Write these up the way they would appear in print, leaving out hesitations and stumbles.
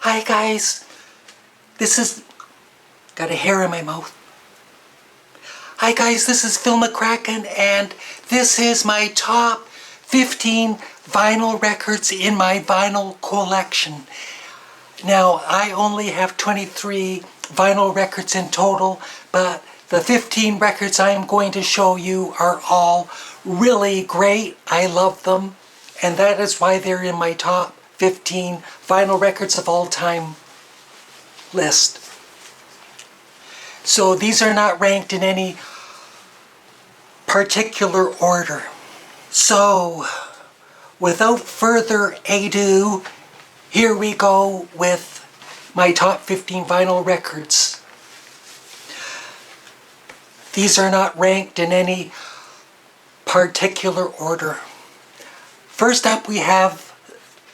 Hi guys, got a hair in my mouth. Hi guys, this is Phil McCracken and this is my top 15 vinyl records in my vinyl collection. Now, I only have 23 vinyl records in total, but the 15 records I am going to show you are all really great. I love them, and that is why they're in my top 15 vinyl records of all time list. So these are not ranked in any particular order. So, without further ado, here we go with my top 15 vinyl records. These are not ranked in any particular order. First up we have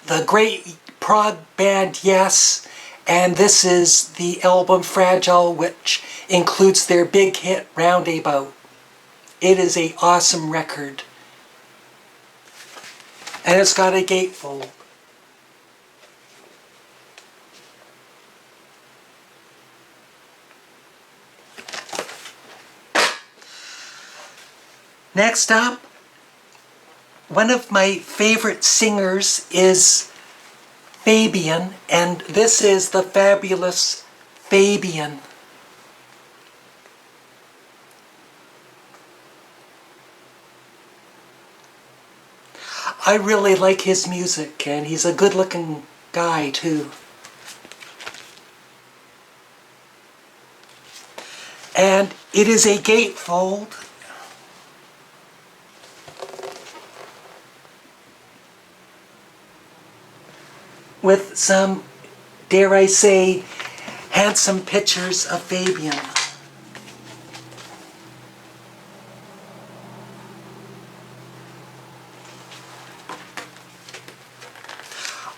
the great prog band Yes, and this is the album Fragile, which includes their big hit Roundabout. It is an awesome record. And it's got a gatefold. Next up, one of my favorite singers is Fabian, and this is the fabulous Fabian. I really like his music, and he's a good-looking guy too. And it is a gatefold. With some, dare I say, handsome pictures of Fabian.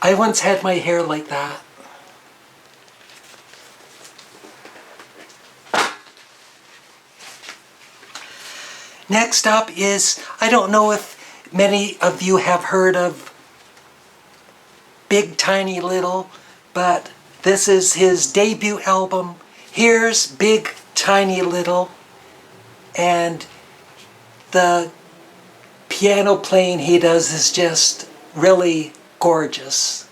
I once had my hair like that. Next up is, I don't know if many of you have heard of Big Tiny Little, but this is his debut album. Here's Big Tiny Little, and the piano playing he does is just really gorgeous.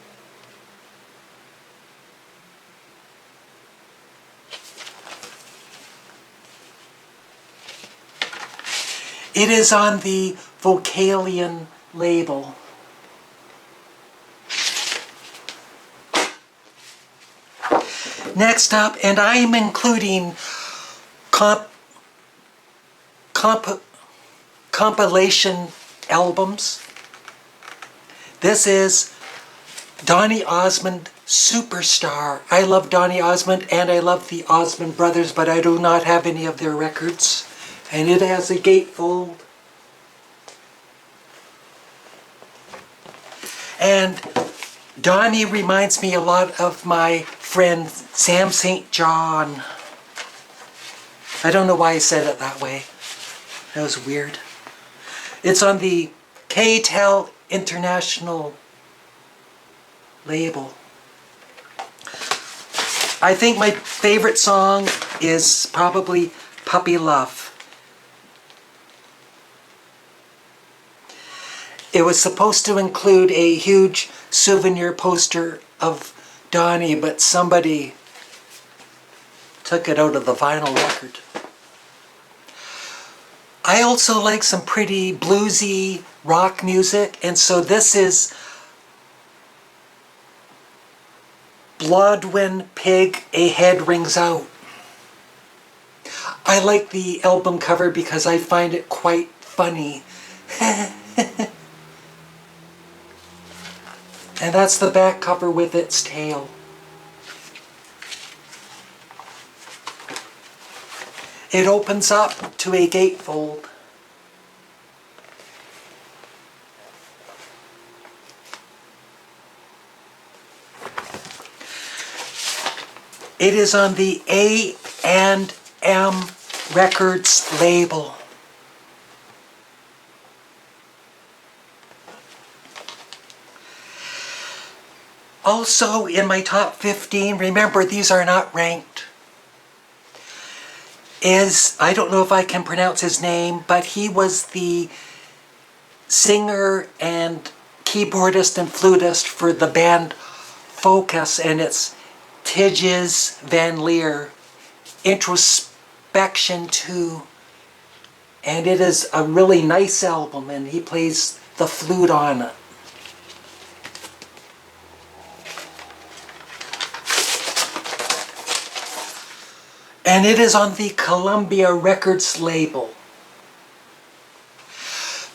It is on the Vocalion label. Next up, and I am including compilation albums. This is Donny Osmond Superstar. I love Donny Osmond and I love the Osmond Brothers, but I do not have any of their records. And it has a gatefold. And Donny reminds me a lot of my friend Sam St. John. I don't know why I said it that way. That was weird. It's on the K-Tel International label. I think my favorite song is probably Puppy Love. It was supposed to include a huge souvenir poster of Donny, but somebody took it out of the vinyl record. I also like some pretty bluesy rock music, and so this is Blodwyn Pig, A Head Rings Out. I like the album cover because I find it quite funny. And that's the back cover with its tail. It opens up to a gatefold. It is on the A&M Records label. Also in my top 15, remember these are not ranked, is, I don't know if I can pronounce his name, but he was the singer and keyboardist and flutist for the band Focus, and it's Tidges Van Leer, Introspection 2. And it is a really nice album, and he plays the flute on it. And it is on the Columbia Records label.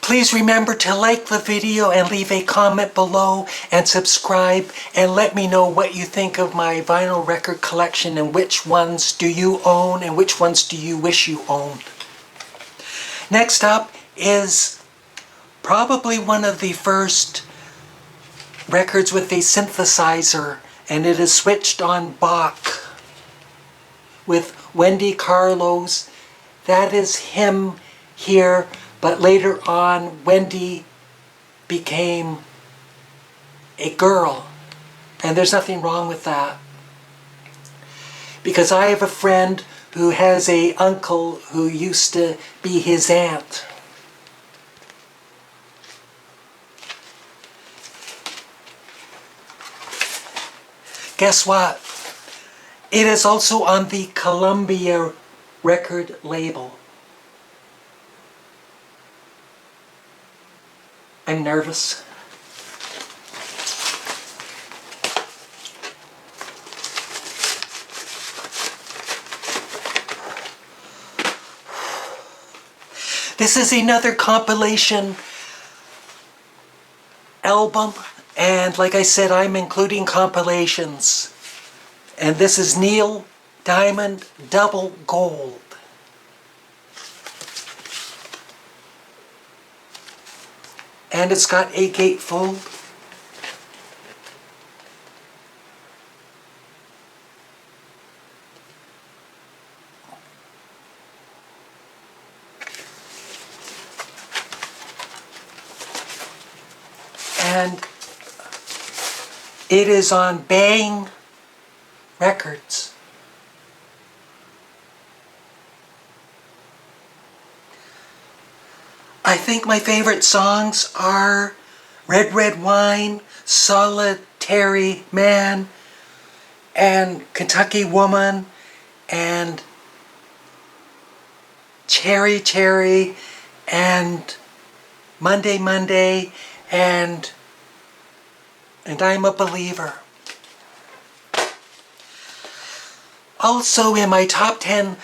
Please remember to like the video and leave a comment below and subscribe, and let me know what you think of my vinyl record collection and which ones do you own and which ones do you wish you owned. Next up is probably one of the first records with a synthesizer, and it is Switched on Bach with Wendy Carlos. That is him here, but later on Wendy became a girl, and there's nothing wrong with that, because I have a friend who has a uncle who used to be his aunt. Guess what? It is also on the Columbia record label. I'm nervous. This is another compilation album, and like I said, I'm including compilations. And this is Neil Diamond Double Gold. And it's got a gatefold. And it is on Bang Records. I think my favorite songs are Red Red Wine, Solitary Man, and Kentucky Woman, and Cherry Cherry, and Monday Monday, and I'm a Believer. Also in my top 10,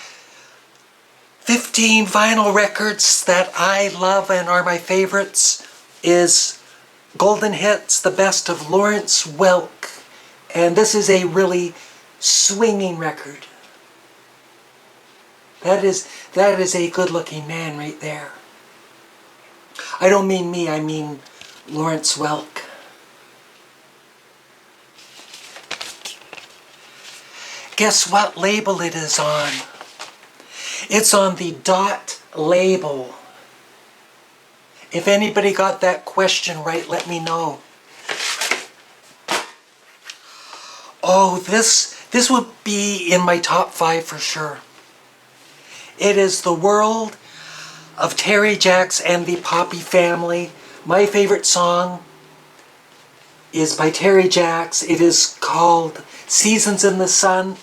15 vinyl records that I love and are my favorites is Golden Hits, the best of Lawrence Welk. And this is a really swinging record. That is a good-looking man right there. I don't mean me, I mean Lawrence Welk. Guess what label it is on? It's on the Dot label. If anybody got that question right, let me know. Oh, this would be in my top 5 for sure. It is The World of Terry Jacks and the Poppy Family. My favorite song is by Terry Jacks. It is called Seasons in the Sun.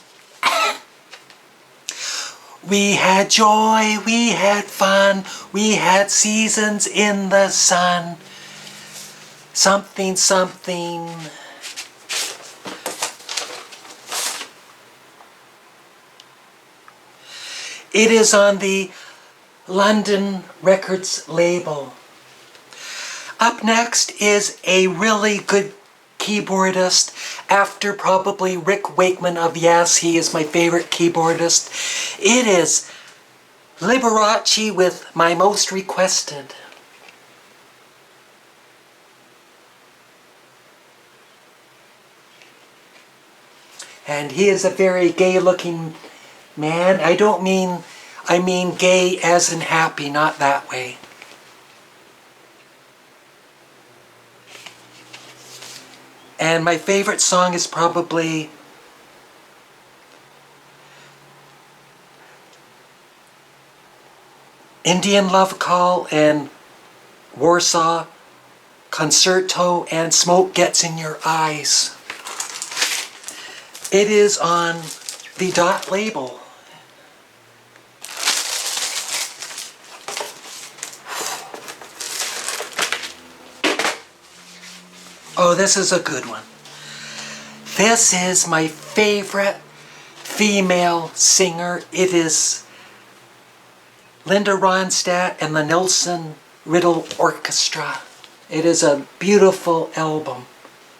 We had joy, we had fun, we had seasons in the sun. Something, something. It is on the London Records label. Up next is a really good keyboardist, after probably Rick Wakeman of Yes. He is my favorite keyboardist. It is Liberace with My Most Requested. And he is a very gay-looking man. I mean gay as in happy, not that way. And my favorite song is probably Indian Love Call and Warsaw Concerto and Smoke Gets in Your Eyes. It is on the Dot label. Oh, this is a good one. This is my favorite female singer. It is Linda Ronstadt and the Nelson Riddle Orchestra. It is a beautiful album.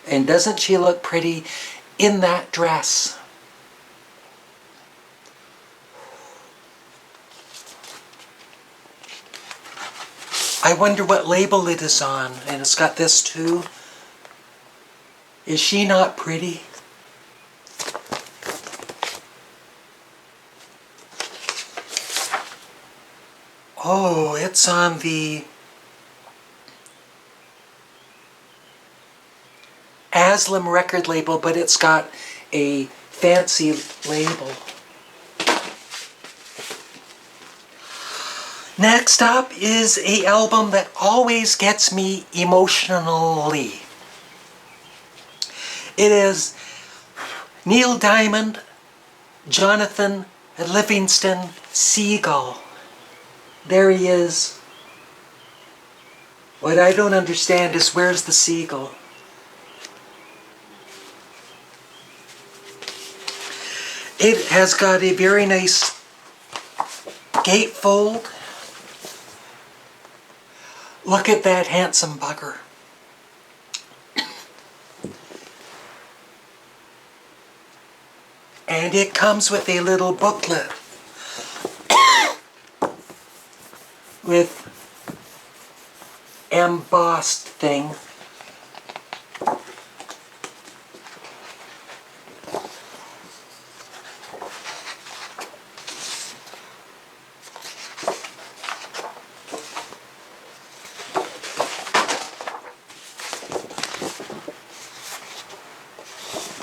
And doesn't she look pretty in that dress? I wonder what label it is on. And it's got this too. Is she not pretty? Oh, it's on the Aslam record label, but it's got a fancy label. Next up is an album that always gets me emotionally. It is Neil Diamond, Jonathan Livingston Seagull. There he is. What I don't understand is where's the seagull? It has got a very nice gatefold. Look at that handsome bugger. And it comes with a little booklet with embossed thing.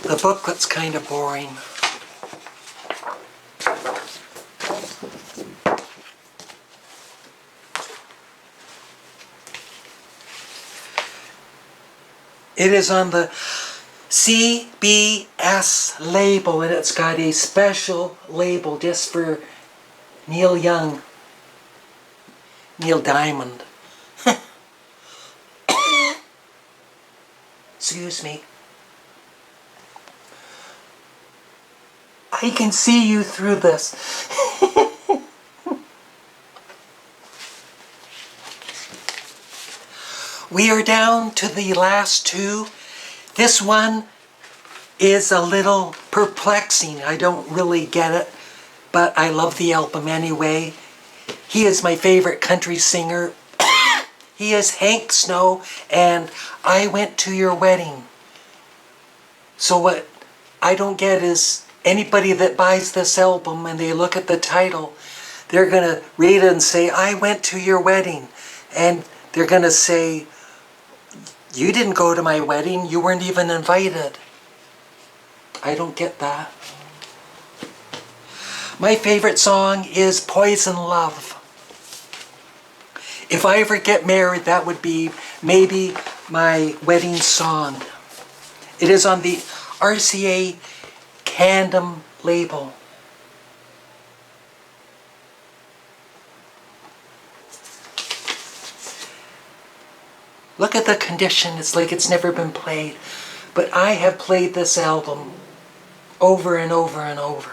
The booklet's kind of boring. It is on the CBS label, and it's got a special label just for Neil Young. Neil Diamond. Excuse me. I can see you through this. We are down to the last two. This one is a little perplexing. I don't really get it, but I love the album anyway. He is my favorite country singer. He is Hank Snow, and I Went to Your Wedding. So what I don't get is anybody that buys this album and they look at the title, they're going to read it and say, I went to your wedding. And they're going to say, you didn't go to my wedding, you weren't even invited. I don't get that. My favorite song is Poison Love. If I ever get married, that would be maybe my wedding song. It is on the RCA Candom label. Look at the condition, it's like it's never been played. But I have played this album over and over and over.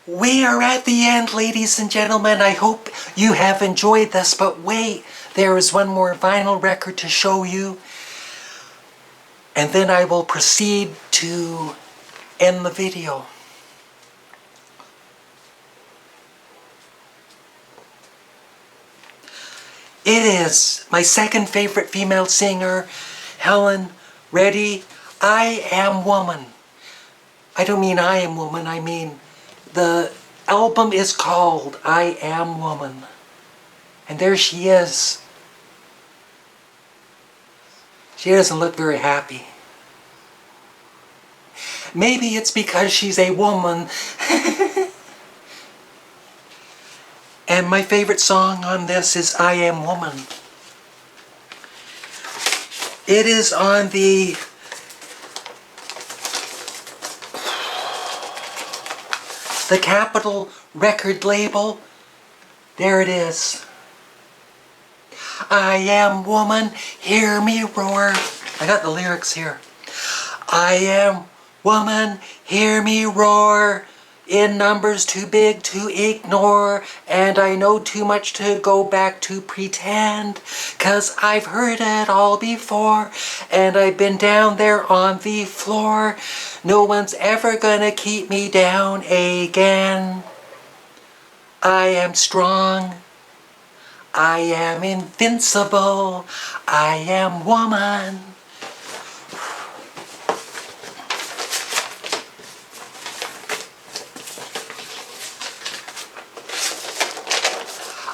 We are at the end, ladies and gentlemen. I hope you have enjoyed this, but wait, there is one more vinyl record to show you. And then I will proceed to end the video. It is my second favorite female singer, Helen Reddy, I Am Woman. I don't mean I Am Woman, I mean the album is called I Am Woman. And there she is. She doesn't look very happy. Maybe it's because she's a woman. And my favorite song on this is I Am Woman. It is on the Capitol record label. There it is. I am woman, hear me roar. I got the lyrics here. I am woman, hear me roar. In numbers too big to ignore, and I know too much to go back to pretend, 'cause I've heard it all before, and I've been down there on the floor. No one's ever gonna keep me down again. I am strong. I am invincible. I am woman.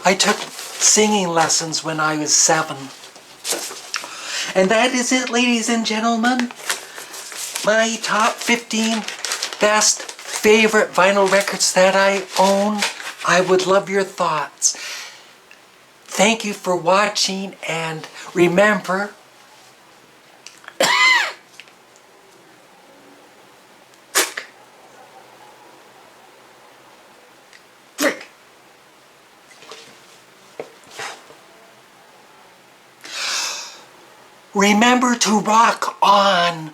I took singing lessons when I was 7. And that is it, ladies and gentlemen. My top 15 best favorite vinyl records that I own. I would love your thoughts. Thank you for watching, and remember, remember to rock on.